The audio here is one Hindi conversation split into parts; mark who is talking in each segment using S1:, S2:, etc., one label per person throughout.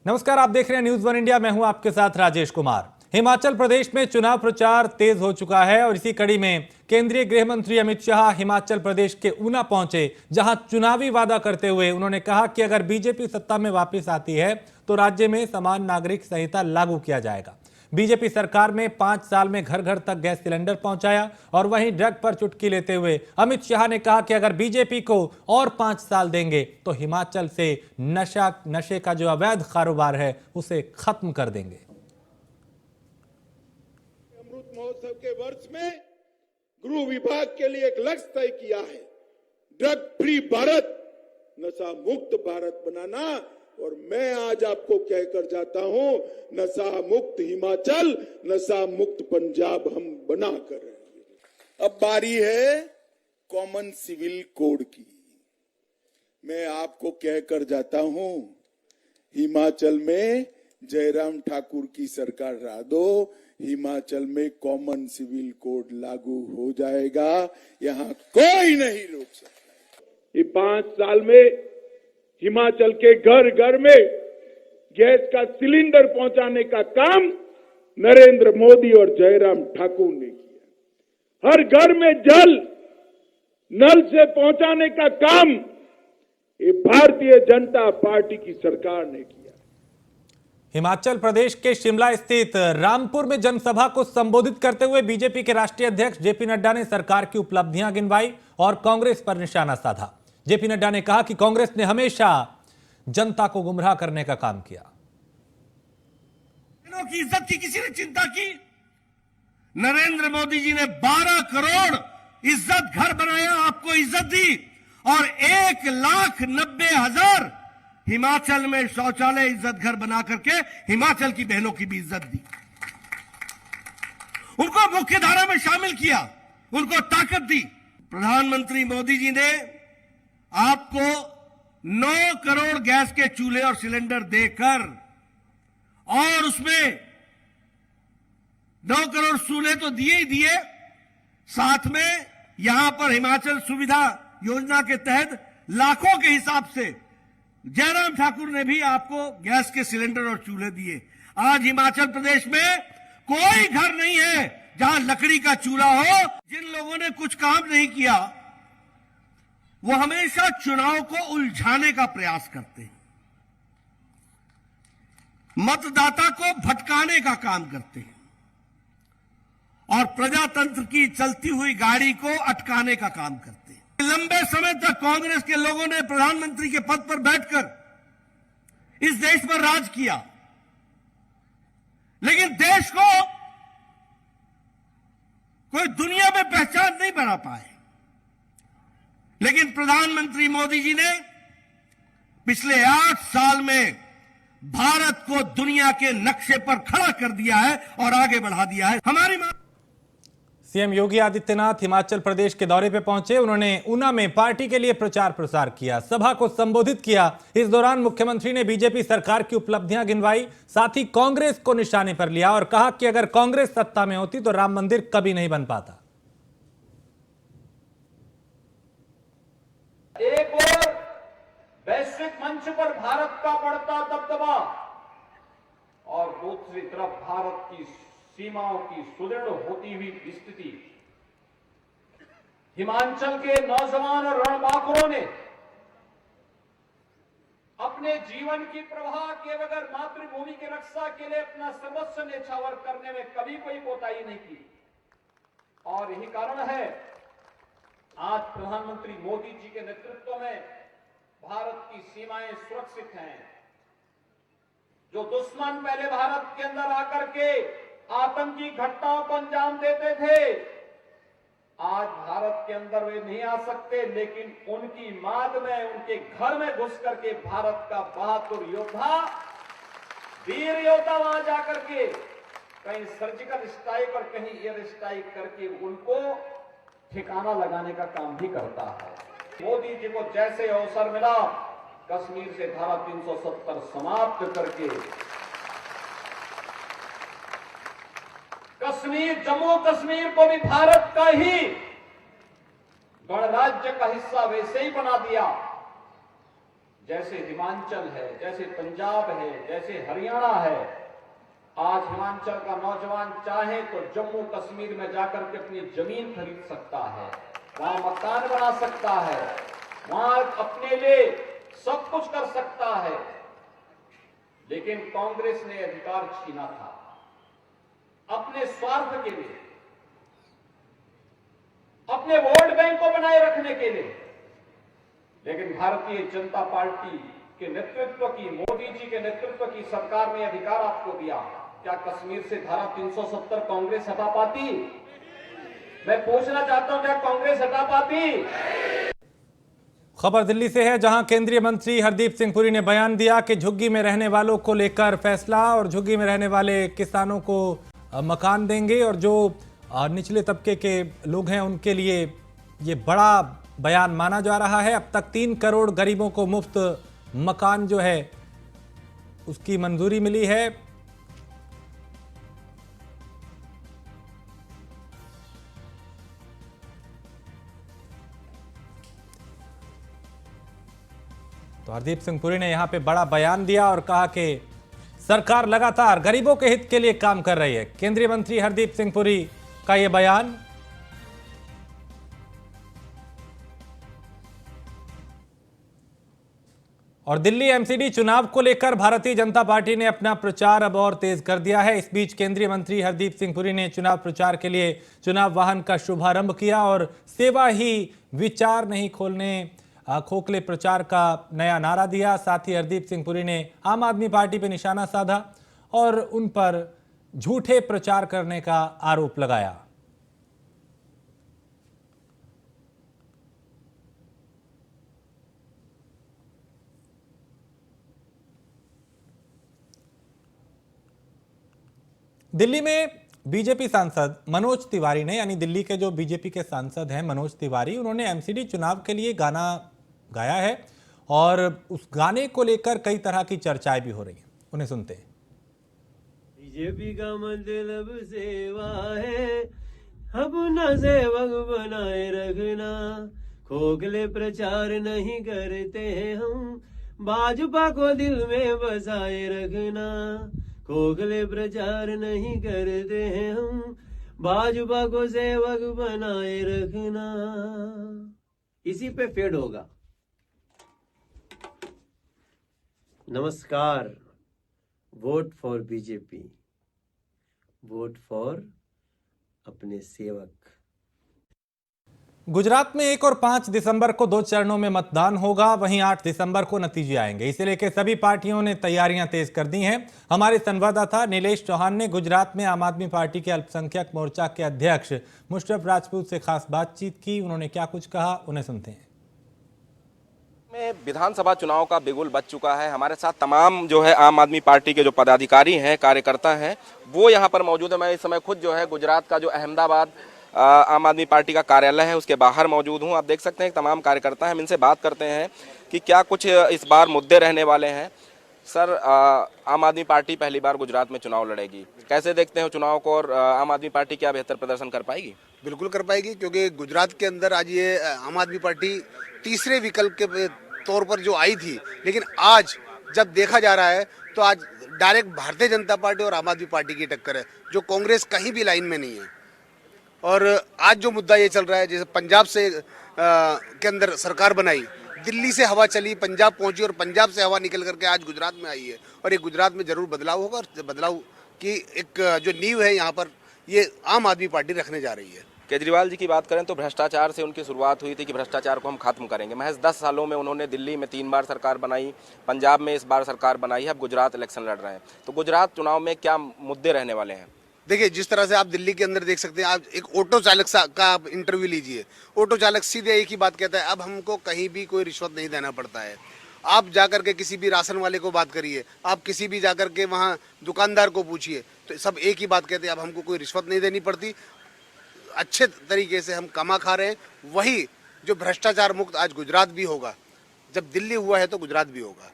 S1: नमस्कार, आप देख रहे हैं न्यूज वन इंडिया। मैं हूं आपके साथ राजेश कुमार। हिमाचल प्रदेश में चुनाव प्रचार तेज हो चुका है और इसी कड़ी में केंद्रीय गृह मंत्री अमित शाह हिमाचल प्रदेश के ऊना पहुंचे, जहां चुनावी वादा करते हुए उन्होंने कहा कि अगर बीजेपी सत्ता में वापस आती है तो राज्य में समान नागरिक संहिता लागू किया जाएगा। बीजेपी सरकार में 5 साल में घर घर तक गैस सिलेंडर पहुंचाया और वहीं ड्रग पर चुटकी लेते हुए अमित शाह ने कहा कि अगर बीजेपी को और 5 साल देंगे तो हिमाचल से नशे का जो अवैध कारोबार है उसे खत्म कर देंगे।
S2: अमृत महोत्सव के वर्ष में गृह विभाग के लिए एक लक्ष्य तय किया है, ड्रग फ्री भारत, नशा मुक्त भारत बनाना। और मैं आज आपको कहकर जाता हूं, नशा मुक्त हिमाचल, नशा मुक्त पंजाब हम बना कर रहे हैं। अब बारी है कॉमन सिविल कोड की। मैं आपको कहकर जाता हूं, हिमाचल में जयराम ठाकुर की सरकार ला दो, हिमाचल में कॉमन सिविल कोड लागू हो जाएगा, यहां कोई नहीं रोक सकता। ये 5 साल में हिमाचल के घर घर में गैस का सिलेंडर पहुंचाने का काम नरेंद्र मोदी और जयराम ठाकुर ने किया। हर घर में जल नल से पहुंचाने का काम ये भारतीय जनता पार्टी की सरकार ने किया।
S1: हिमाचल प्रदेश के शिमला स्थित रामपुर में जनसभा को संबोधित करते हुए बीजेपी के राष्ट्रीय अध्यक्ष जेपी नड्डा ने सरकार की उपलब्धियां गिनवाई और कांग्रेस पर निशाना साधा। जेपी नड्डा ने कहा कि कांग्रेस ने हमेशा जनता को गुमराह करने का काम किया।
S3: की इज्जत की किसी ने चिंता की? नरेंद्र मोदी जी ने 12 करोड़ इज्जत घर बनाया, आपको इज्जत दी, और 1,90,000 हिमाचल में शौचालय इज्जत घर बना करके हिमाचल की बहनों की भी इज्जत दी, उनको मुख्य धारा में शामिल किया, उनको ताकत दी। प्रधानमंत्री मोदी जी ने आपको 9 करोड़ गैस के चूल्हे और सिलेंडर देकर, और उसमें 9 करोड़ चूल्हे तो दिए ही दिए, साथ में यहां पर हिमाचल सुविधा योजना के तहत लाखों के हिसाब से जयराम ठाकुर ने भी आपको गैस के सिलेंडर और चूल्हे दिए। आज हिमाचल प्रदेश में कोई घर नहीं है जहां लकड़ी का चूल्हा हो। जिन लोगों ने कुछ काम नहीं किया वो हमेशा चुनाव को उलझाने का प्रयास करते हैं, मतदाता को भटकाने का काम करते हैं और प्रजातंत्र की चलती हुई गाड़ी को अटकाने का काम करते हैं। लंबे समय तक कांग्रेस के लोगों ने प्रधानमंत्री के पद पर बैठकर इस देश पर राज किया, लेकिन देश को कोई दुनिया में पहचान नहीं बना पाए। लेकिन प्रधानमंत्री मोदी जी ने पिछले 8 साल में भारत को दुनिया के नक्शे पर खड़ा कर दिया है और आगे बढ़ा दिया है। हमारी
S1: सीएम योगी आदित्यनाथ हिमाचल प्रदेश के दौरे पर पहुंचे। उन्होंने ऊना में पार्टी के लिए प्रचार प्रसार किया, सभा को संबोधित किया। इस दौरान मुख्यमंत्री ने बीजेपी सरकार की उपलब्धियां गिनवाई, साथ ही कांग्रेस को निशाने पर लिया और कहा कि अगर कांग्रेस सत्ता में होती तो राम मंदिर कभी नहीं बन पाता।
S4: एक और वैश्विक मंच पर भारत का बढ़ता दबदबा और दूसरी तरफ भारत की सीमाओं की सुदृढ़ होती हुई स्थिति। हिमाचल के नौजवान और रणबांकुरों ने अपने जीवन की प्रवाह के बगैर मातृभूमि की रक्षा के लिए अपना सर्वस्व न्यौछावर करने में कभी कोई कोताही नहीं की, और यही कारण है आज प्रधानमंत्री मोदी जी के नेतृत्व में भारत की सीमाएं सुरक्षित हैं। जो दुश्मन पहले भारत के अंदर आकर के आतंकी घटनाओं को अंजाम देते थे, आज भारत के अंदर वे नहीं आ सकते, लेकिन उनकी माद में, उनके घर में घुस करके भारत का बहादुर योद्धा, वीर योद्धा वहां जाकर के कहीं सर्जिकल स्ट्राइक और कहीं एयर स्ट्राइक करके उनको ठिकाना लगाने का काम भी करता है। मोदी जी को जैसे अवसर मिला, कश्मीर से धारा 370 समाप्त करके कश्मीर, जम्मू कश्मीर को भी भारत का ही गणराज्य का हिस्सा वैसे ही बना दिया जैसे हिमाचल है, जैसे पंजाब है, जैसे हरियाणा है। आज हिमाचल का नौजवान चाहे तो जम्मू कश्मीर में जाकर के अपनी जमीन खरीद सकता है, वहां मकान बना सकता है, वहां अपने लिए सब कुछ कर सकता है। लेकिन कांग्रेस ने अधिकार छीना था अपने स्वार्थ के लिए, अपने वोट बैंक को बनाए रखने के लिए। लेकिन भारतीय जनता पार्टी के नेतृत्व की, मोदी जी के नेतृत्व की सरकार ने अधिकार आपको दिया। क्या कश्मीर से धारा 370 कांग्रेस हटा पाती? मैं पूछना चाहता हूं, क्या कांग्रेस हटा पाती?
S1: खबर दिल्ली से है, जहां केंद्रीय मंत्री हरदीप सिंह पुरी ने बयान दिया कि झुग्गी में रहने वालों को लेकर फैसला, और झुग्गी में रहने वाले किसानों को मकान देंगे, और जो निचले तबके के लोग हैं उनके लिए ये बड़ा बयान माना जा रहा है। अब तक 3 करोड़ गरीबों को मुफ्त मकान जो है उसकी मंजूरी मिली है। तो हरदीप सिंह पुरी ने यहां पे बड़ा बयान दिया और कहा कि सरकार लगातार गरीबों के हित के लिए काम कर रही है। केंद्रीय मंत्री हरदीप सिंह पुरी का यह बयान। और दिल्ली एमसीडी चुनाव को लेकर भारतीय जनता पार्टी ने अपना प्रचार अब और तेज कर दिया है। इस बीच केंद्रीय मंत्री हरदीप सिंह पुरी ने चुनाव प्रचार के लिए चुनाव वाहन का शुभारंभ किया और सेवा ही विचार नहीं खोलने खोखले प्रचार का नया नारा दिया। साथ ही हरदीप सिंह पुरी ने आम आदमी पार्टी पर निशाना साधा और उन पर झूठे प्रचार करने का आरोप लगाया। दिल्ली में बीजेपी सांसद मनोज तिवारी ने, यानी दिल्ली के जो बीजेपी के सांसद हैं मनोज तिवारी, उन्होंने एमसीडी चुनाव के लिए गाना गाया है और उस गाने को लेकर कई तरह की चर्चाएं भी हो रही हैं। उन्हें सुनते हैं।
S5: बीजेपी का मतलब सेवा है, अपना सेवक बनाए रखना, खोखले प्रचार नहीं करते हम, भाजपा को दिल में बसाए रखना, खोखले प्रचार नहीं करते हैं हम, भाजपा को सेवक बनाए रखना। इसी पे फेड होगा। नमस्कार, vote for BJP, vote for अपने सेवक।
S1: गुजरात में 1 और 5 दिसंबर को 2 चरणों में मतदान होगा। वहीं 8 दिसंबर को नतीजे आएंगे। इसे लेकर सभी पार्टियों ने तैयारियां तेज कर दी हैं। हमारे संवाददाता नीलेश चौहान ने गुजरात में आम आदमी पार्टी के अल्पसंख्यक मोर्चा के अध्यक्ष मुशर्रफ राजपूत से खास बातचीत की। उन्होंने क्या कुछ कहा, उन्हें सुनते हैं।
S6: में विधानसभा चुनाव का बिगुल बज चुका है। हमारे साथ तमाम जो है आम आदमी पार्टी के जो पदाधिकारी हैं, कार्यकर्ता हैं, वो यहाँ पर मौजूद है। मैं इस समय खुद जो है गुजरात का जो अहमदाबाद आम आदमी पार्टी का कार्यालय है उसके बाहर मौजूद हूँ। आप देख सकते हैं तमाम कार्यकर्ता हैं। हम इनसे बात करते हैं कि क्या कुछ इस बार मुद्दे रहने वाले हैं। सर, आम आदमी पार्टी पहली बार गुजरात में चुनाव लड़ेगी, कैसे देखते हैं चुनाव को, और आम आदमी पार्टी क्या बेहतर प्रदर्शन कर पाएगी?
S7: बिल्कुल कर पाएगी, क्योंकि गुजरात के अंदर आज ये आम आदमी पार्टी तीसरे विकल्प के तौर पर जो आई थी, लेकिन आज जब देखा जा रहा है तो आज डायरेक्ट भारतीय जनता पार्टी और आम आदमी पार्टी की टक्कर है, जो कांग्रेस कहीं भी लाइन में नहीं है। और आज जो मुद्दा ये चल रहा है, जैसे पंजाब से के अंदर सरकार बनाई, दिल्ली से हवा चली, पंजाब पहुंची और पंजाब से हवा निकल करके आज गुजरात में आई है। और ये गुजरात में जरूर बदलाव होगा और बदलाव की एक जो नींव है यहाँ पर ये आम आदमी पार्टी रखने जा रही है।
S6: केजरीवाल जी की बात करें तो भ्रष्टाचार से उनकी शुरुआत हुई थी कि भ्रष्टाचार को हम खत्म करेंगे। महज 10 सालों में उन्होंने दिल्ली में 3 बार सरकार बनाई, पंजाब में इस बार सरकार बनाई है, अब गुजरात इलेक्शन लड़ रहे हैं। तो गुजरात चुनाव में क्या मुद्दे रहने वाले हैं?
S7: देखिए, जिस तरह से आप दिल्ली के अंदर देख सकते हैं, आप एक ऑटो चालक का आप इंटरव्यू लीजिए। ऑटो चालक सीधे एक ही बात कहता है, अब हमको कहीं भी कोई रिश्वत नहीं देना पड़ता है। आप जाकर के किसी भी राशन वाले को बात करिए, आप किसी भी जाकर के वहाँ दुकानदार को पूछिए, तो सब एक ही बात कहते हैं, अब हमको कोई रिश्वत नहीं देनी पड़ती, अच्छे तरीके से हम कमा खा रहे हैं। वही जो भ्रष्टाचार मुक्त आज गुजरात भी होगा। जब दिल्ली हुआ है तो गुजरात भी होगा।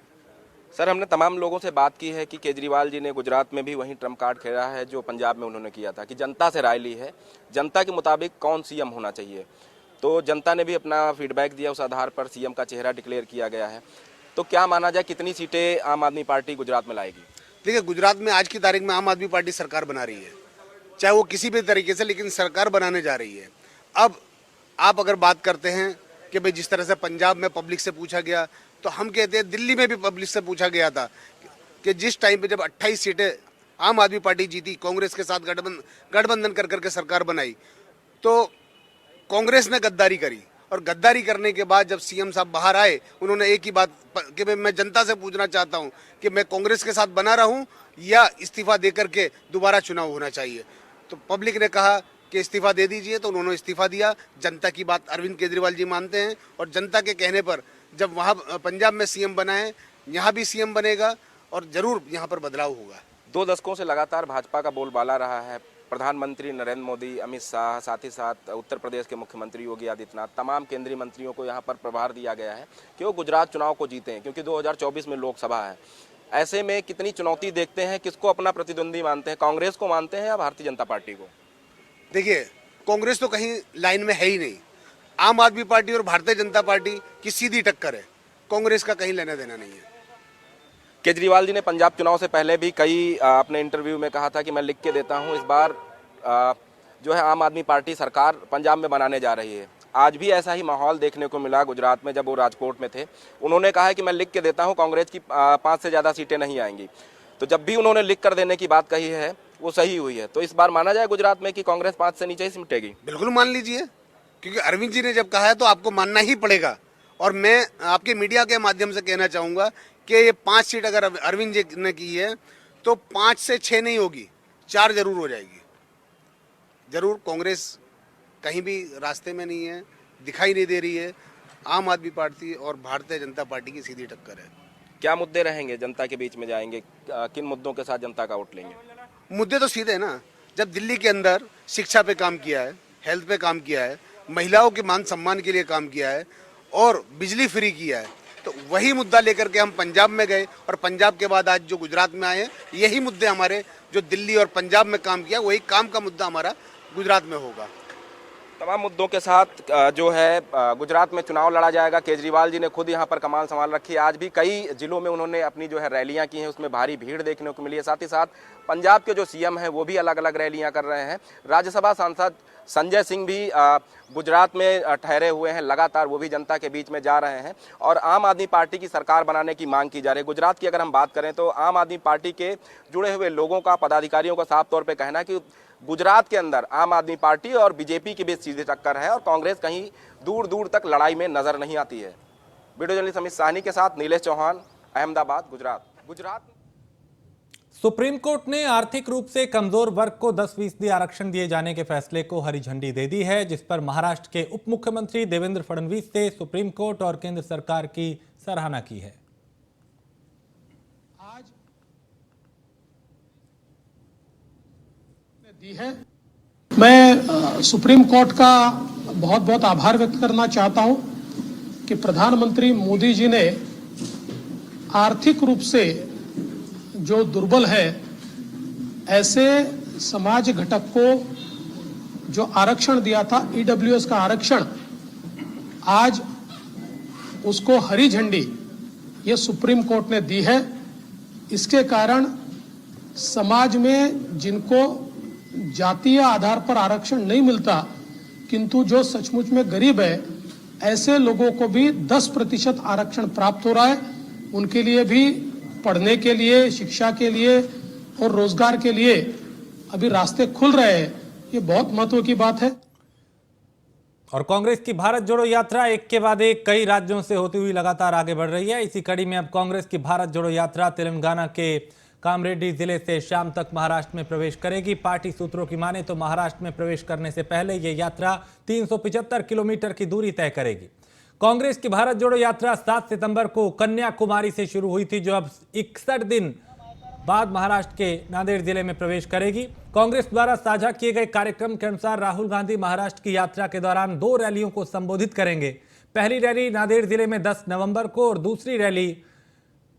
S6: सर, हमने तमाम लोगों से बात की है कि केजरीवाल जी ने गुजरात में भी वही ट्रम्प कार्ड खेला है जो पंजाब में उन्होंने किया था, कि जनता से राय ली है, जनता के मुताबिक कौन सीएम होना चाहिए। तो जनता ने भी अपना फीडबैक दिया, उस आधार पर सीएम का चेहरा डिक्लेयर किया गया है। तो क्या माना जाए कितनी सीटें आम आदमी पार्टी गुजरात में लाएगी?
S7: देखिए, गुजरात में आज की तारीख में आम आदमी पार्टी सरकार बना रही है, चाहे वो किसी भी तरीके से, लेकिन सरकार बनाने जा रही है। अब आप अगर बात करते हैं कि भाई जिस तरह से पंजाब में पब्लिक से पूछा गया, तो हम कहते हैं दिल्ली में भी पब्लिक से पूछा गया था कि जिस टाइम पे जब 28 सीटें आम आदमी पार्टी जीती, कांग्रेस के साथ गठबंधन कर करके सरकार बनाई, तो कांग्रेस ने गद्दारी करी, और गद्दारी करने के बाद जब सीएम साहब बाहर आए, उन्होंने एक ही बात कि मैं जनता से पूछना चाहता हूं कि मैं कांग्रेस के साथ बना रहूं या इस्तीफा देकर के दोबारा चुनाव होना चाहिए। तो पब्लिक ने कहा कि इस्तीफा दे दीजिए, तो उन्होंने इस्तीफा दिया। जनता की बात अरविंद केजरीवाल जी मानते हैं, और जनता के कहने पर जब वहाँ पंजाब में सीएम बना है, यहाँ भी सीएम बनेगा और जरूर यहाँ पर बदलाव होगा।
S6: 2 दशकों से लगातार भाजपा का बोलबाला रहा है। प्रधानमंत्री नरेंद्र मोदी, अमित शाह, साथ ही साथ उत्तर प्रदेश के मुख्यमंत्री योगी आदित्यनाथ, तमाम केंद्रीय मंत्रियों को यहाँ पर प्रभार दिया गया है कि वो गुजरात चुनाव को जीते हैं, क्योंकि 2024 में लोकसभा है। ऐसे में कितनी चुनौती देखते हैं, किसको अपना प्रतिद्वंदी मानते हैं, कांग्रेस को मानते हैं या भारतीय जनता पार्टी को?
S7: देखिए, कांग्रेस तो कहीं लाइन में है ही नहीं। आम आदमी पार्टी और भारतीय जनता पार्टी की सीधी टक्कर है, कांग्रेस का कहीं लेना देना नहीं है।
S6: केजरीवाल जी ने पंजाब चुनाव से पहले भी कई अपने इंटरव्यू में कहा था कि मैं लिख के देता हूं, इस बार जो है आम आदमी पार्टी सरकार पंजाब में बनाने जा रही है। आज भी ऐसा ही माहौल देखने को मिला गुजरात में, जब वो राजकोट में थे। उन्होंने कहा है कि मैं लिख के देता हूं, कांग्रेस की 5 से ज़्यादा सीटें नहीं आएंगी। तो जब भी उन्होंने लिख कर देने की बात कही है, वो सही हुई है। तो इस बार माना जाए गुजरात में कि कांग्रेस 5 से नीचे ही सिमटेगी?
S7: बिल्कुल मान लीजिए, क्योंकि अरविंद जी ने जब कहा है तो आपको मानना ही पड़ेगा। और मैं आपके मीडिया के माध्यम से कहना चाहूँगा कि ये 5 सीट अगर अरविंद जी ने की है, तो 5 से 6 नहीं होगी, 4 जरूर हो जाएगी। जरूर कांग्रेस कहीं भी रास्ते में नहीं है, दिखाई नहीं दे रही है। आम आदमी पार्टी और भारतीय जनता पार्टी की सीधी टक्कर है।
S6: क्या मुद्दे रहेंगे, जनता के बीच में जाएंगे, किन मुद्दों के साथ जनता का वोट लेंगे?
S7: मुद्दे तो सीधे हैं ना। जब दिल्ली के अंदर शिक्षा पे काम किया है, हेल्थ पे काम किया है, महिलाओं के मान सम्मान के लिए काम किया है और बिजली फ्री किया है, तो वही मुद्दा लेकर के हम पंजाब में गए, और पंजाब के बाद आज जो गुजरात में आए हैं, यही मुद्दे हमारे जो दिल्ली और पंजाब में काम किया, वही काम का मुद्दा हमारा गुजरात में होगा।
S6: तमाम मुद्दों के साथ जो है गुजरात में चुनाव लड़ा जाएगा। केजरीवाल जी ने खुद यहाँ पर कमान संभाल रखी है। आज भी कई जिलों में उन्होंने अपनी जो है रैलियां की हैं, उसमें भारी भीड़ देखने को मिली है। साथ ही साथ पंजाब के जो सीएम हैं वो भी अलग अलग रैलियां कर रहे हैं। राज्यसभा सांसद संजय सिंह भी गुजरात में ठहरे हुए हैं, लगातार वो भी जनता के बीच में जा रहे हैं और आम आदमी पार्टी की सरकार बनाने की मांग की जा रही है। गुजरात की अगर हम बात करें तो आम आदमी पार्टी के जुड़े हुए लोगों का, पदाधिकारियों का साफ तौर पर कहना है कि गुजरात के अंदर आम आदमी पार्टी और बीजेपी के बीच सीधी टक्कर है और कांग्रेस कहीं दूर दूर तक लड़ाई में नजर नहीं आती है। वीडियो जर्नलिस्ट अमित साहनी के साथ नीलेश चौहान, अहमदाबाद, गुजरात।
S1: सुप्रीम कोर्ट ने आर्थिक रूप से कमजोर वर्ग को 10% आरक्षण दिए जाने के फैसले को हरी झंडी दे दी है, जिस पर महाराष्ट्र के उप मुख्यमंत्री देवेंद्र फडणवीस ने सुप्रीम कोर्ट और केंद्र सरकार की सराहना की है।
S8: दी है। मैं सुप्रीम कोर्ट का बहुत बहुत आभार व्यक्त करना चाहता हूं कि प्रधानमंत्री मोदी जी ने आर्थिक रूप से जो दुर्बल है ऐसे समाज घटक को जो आरक्षण दिया था, ईडब्ल्यूएस का आरक्षण, आज उसको हरी झंडी ये सुप्रीम कोर्ट ने दी है। इसके कारण समाज में जिनको जातीय आधार पर आरक्षण नहीं मिलता, किंतु जो सचमुच में गरीब है, ऐसे लोगों को भी 10% आरक्षण प्राप्त हो रहा है। उनके लिए भी पढ़ने के लिए, शिक्षा के लिए और रोजगार के लिए अभी रास्ते खुल रहे हैं। ये बहुत महत्व की बात है।
S1: और कांग्रेस की भारत जोड़ो यात्रा एक के बाद एक कई राज्यों से होती हुई लगातार आगे बढ़ रही है। इसी कड़ी में अब कांग्रेस की भारत जोड़ो यात्रा तेलंगाना के कामरेड्डी जिले से शाम तक महाराष्ट्र में प्रवेश करेगी। पार्टी सूत्रों की माने तो महाराष्ट्र में प्रवेश करने से पहले ये यात्रा 375 किलोमीटर की दूरी तय करेगी। कांग्रेस की भारत जोड़ो यात्रा 7 सितंबर को कन्याकुमारी से शुरू हुई थी, जो अब 61 दिन बाद महाराष्ट्र के नांदेड़ जिले में प्रवेश करेगी। कांग्रेस द्वारा साझा किए गए कार्यक्रम के अनुसार राहुल गांधी महाराष्ट्र की यात्रा के दौरान 2 रैलियों को संबोधित करेंगे। पहली रैली नांदेड़ जिले में 10 नवंबर को और दूसरी रैली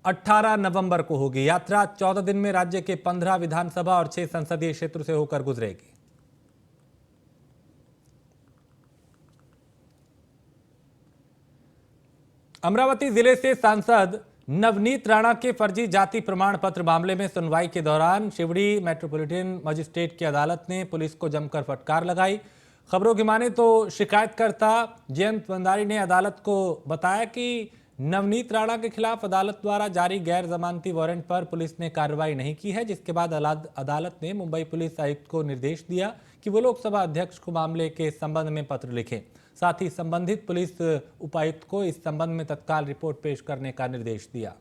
S1: 18 नवंबर को होगी। यात्रा 14 दिन में राज्य के 15 विधानसभा और 6 संसदीय क्षेत्र से होकर गुजरेगी। अमरावती जिले से सांसद नवनीत राणा के फर्जी जाति प्रमाण पत्र मामले में सुनवाई के दौरान शिवड़ी मेट्रोपॉलिटन मजिस्ट्रेट की अदालत ने पुलिस को जमकर फटकार लगाई। खबरों की माने तो शिकायतकर्ता जयंत भंडारी ने अदालत को बताया कि नवनीत राणा के खिलाफ अदालत द्वारा जारी गैर जमानती वारंट पर पुलिस ने कार्रवाई नहीं की है, जिसके बाद अदालत ने मुंबई पुलिस आयुक्त को निर्देश दिया कि वो लोकसभा अध्यक्ष को मामले के संबंध में पत्र लिखें। साथ ही संबंधित पुलिस उपायुक्त को इस संबंध में तत्काल रिपोर्ट पेश करने का निर्देश दिया।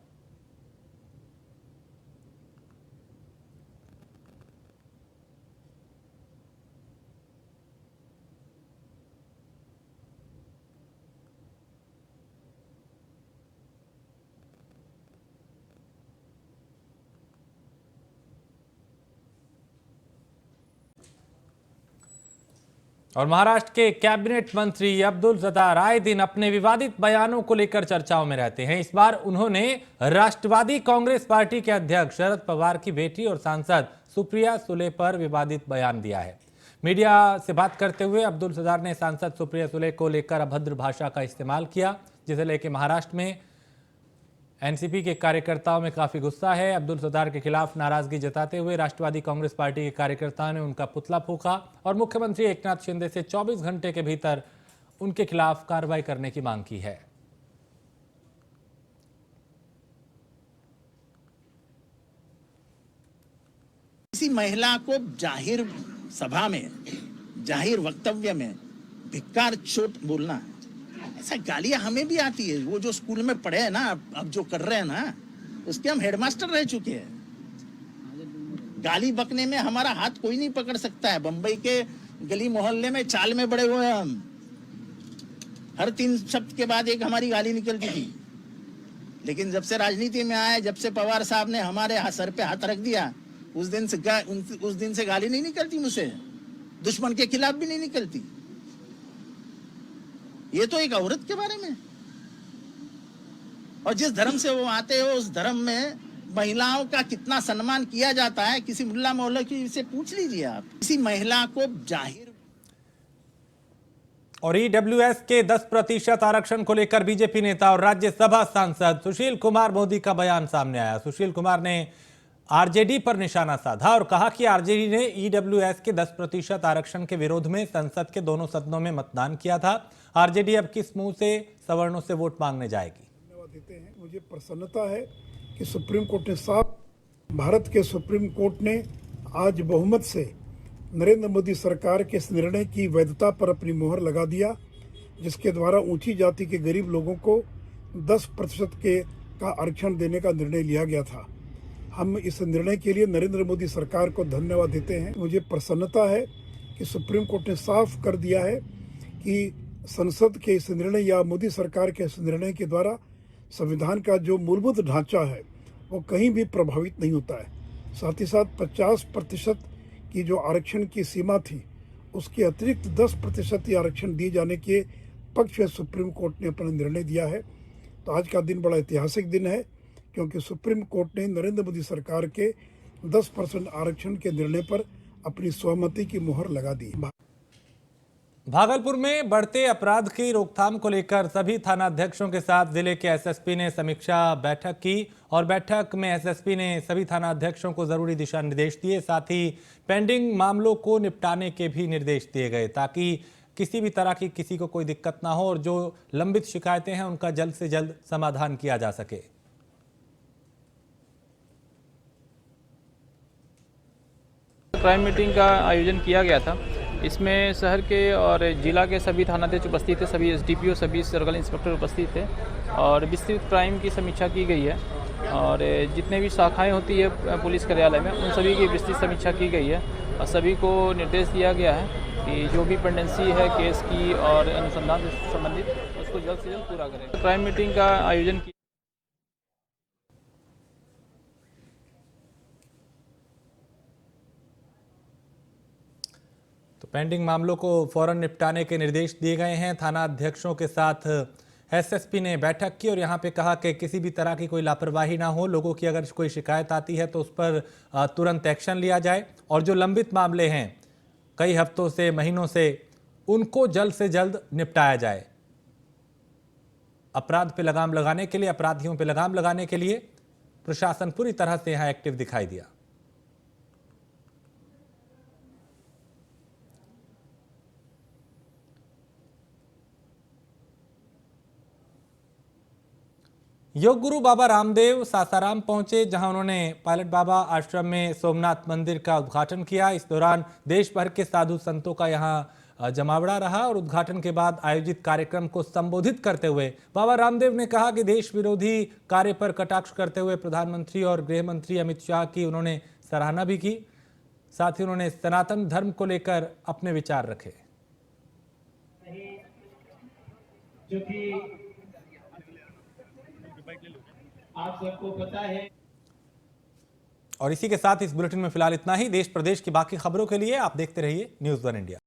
S1: और महाराष्ट्र के कैबिनेट मंत्री अब्दुल सत्तार आए दिन अपने विवादित बयानों को लेकर चर्चाओं में रहते हैं। इस बार उन्होंने राष्ट्रवादी कांग्रेस पार्टी के अध्यक्ष शरद पवार की बेटी और सांसद सुप्रिया सुले पर विवादित बयान दिया है। मीडिया से बात करते हुए अब्दुल सत्तार ने सांसद सुप्रिया सुले को लेकर अभद्र भाषा का इस्तेमाल किया, जिसे लेकर महाराष्ट्र में एनसीपी के कार्यकर्ताओं में काफी गुस्सा है। अब्दुल सत्तार के खिलाफ नाराजगी जताते हुए राष्ट्रवादी कांग्रेस पार्टी के कार्यकर्ताओं ने उनका पुतला फूंका और मुख्यमंत्री एकनाथ शिंदे से 24 घंटे के भीतर उनके खिलाफ कार्रवाई करने की मांग की है।
S9: किसी महिला को जाहिर सभा में, जाहिर वक्तव्य में धिक्कार चोट बोलना, ऐसा गालियां हमें भी आती है। वो जो स्कूल में पढ़े हैं ना, अब जो कर रहे हैं ना, उसके हम हेडमास्टर रह चुके हैं। गाली बकने में हमारा हाथ कोई नहीं पकड़ सकता है। बंबई के गली मोहल्ले में चाल में बड़े हुए हम, हर 3 शब्द के बाद एक हमारी गाली निकलती थी। लेकिन जब से राजनीति में आए, जब से पवार साहब ने हमारे सर पे हाथ रख दिया, उस दिन से गाली नहीं निकलती मुझसे, दुश्मन के खिलाफ भी नहीं निकलती। ये तो एक औरत के बारे में, और जिस धर्म से वो आते हो उस धर्म में महिलाओं का कितना सम्मान किया जाता है, किसी मुल्ला मौलवी से पूछ लीजिए आप। किसी महिला को जाहिर।
S1: और ईडब्ल्यूएस के 10% आरक्षण को लेकर बीजेपी नेता और राज्यसभा सांसद सुशील कुमार मोदी का बयान सामने आया। सुशील कुमार ने आरजेडी पर निशाना साधा और कहा कि आरजेडी ने ईडब्ल्यूएस के 10% आरक्षण के विरोध में संसद के दोनों सदनों में मतदान किया था। आरजेडी अब किस मुंह से सवर्णों से वोट मांगने जाएगी?
S10: धन्यवाद देते हैं। मुझे प्रसन्नता है कि सुप्रीम कोर्ट ने भारत के सुप्रीम कोर्ट ने आज बहुमत से नरेंद्र मोदी सरकार के इस निर्णय की वैधता पर अपनी मोहर लगा दिया, जिसके द्वारा ऊंची जाति के गरीब लोगों को 10% का आरक्षण देने का निर्णय लिया गया था। हम इस निर्णय के लिए नरेंद्र मोदी सरकार को धन्यवाद देते हैं। मुझे प्रसन्नता है कि सुप्रीम कोर्ट ने साफ कर दिया है कि संसद के इस निर्णय या मोदी सरकार के इस निर्णय के द्वारा संविधान का जो मूलभूत ढांचा है वो कहीं भी प्रभावित नहीं होता है। साथ ही साथ 50% की जो आरक्षण की सीमा थी, उसके अतिरिक्त 10% आरक्षण दिए जाने के पक्ष में सुप्रीम कोर्ट ने अपना निर्णय दिया है। तो आज का दिन बड़ा ऐतिहासिक दिन है, क्योंकि सुप्रीम कोर्ट ने नरेंद्र मोदी सरकार के 10% आरक्षण के निर्णय पर अपनी सहमति की मुहर लगा दी।
S1: भागलपुर में बढ़ते अपराध की रोकथाम को लेकर सभी थानाध्यक्षों के साथ जिले के एसएसपी ने समीक्षा बैठक की और बैठक में एसएसपी ने सभी थानाध्यक्षों को जरूरी दिशा निर्देश दिए। साथ ही पेंडिंग मामलों को निपटाने के भी निर्देश दिए गए, ताकि किसी भी तरह की किसी को कोई दिक्कत ना हो और जो लंबित शिकायतें हैं उनका जल्द से जल्द समाधान किया जा सके।
S11: क्राइम मीटिंग का आयोजन किया गया था। इसमें शहर के और जिला के सभी थानाध्यक्ष उपस्थित थे, सभी एसडीपीओ, सभी सर्कल इंस्पेक्टर उपस्थित थे और विस्तृत क्राइम की समीक्षा की गई है। और जितने भी शाखाएं होती है पुलिस कार्यालय में, उन सभी की विस्तृत समीक्षा की गई है और सभी को निर्देश दिया गया है कि जो भी पेंडेंसी है केस की और अनुसंधान से संबंधित, उसको जल्द से जल्द पूरा करें। क्राइम मीटिंग का आयोजन किया।
S1: तो पेंडिंग मामलों को फौरन निपटाने के निर्देश दिए गए हैं। थाना अध्यक्षों के साथ एसएसपी ने बैठक की और यहां पे कहा कि किसी भी तरह की कोई लापरवाही ना हो। लोगों की अगर कोई शिकायत आती है तो उस पर तुरंत एक्शन लिया जाए और जो लंबित मामले हैं कई हफ्तों से, महीनों से, उनको जल्द से जल्द निपटाया जाए। अपराध पे लगाम लगाने के लिए, अपराधियों पे लगाम लगाने के लिए प्रशासन पूरी तरह से यहां एक्टिव दिखाई दिया। योग गुरु बाबा रामदेव सासाराम पहुंचे, जहां उन्होंने पायलट बाबा आश्रम में सोमनाथ मंदिर का उद्घाटन किया। इस दौरान देश भर के साधु संतों का यहां जमावड़ा रहा और उद्घाटन के बाद आयोजित कार्यक्रम को संबोधित करते हुए बाबा रामदेव ने कहा कि देश विरोधी कार्य पर कटाक्ष करते हुए प्रधानमंत्री और गृह मंत्री अमित शाह की उन्होंने सराहना भी की। साथ ही उन्होंने सनातन धर्म को लेकर अपने विचार रखे।
S12: जो कि आप सबको पता है।
S1: और इसी के साथ इस बुलेटिन में फिलहाल इतना ही। देश प्रदेश की बाकी खबरों के लिए आप देखते रहिए न्यूज़ 1 इंडिया।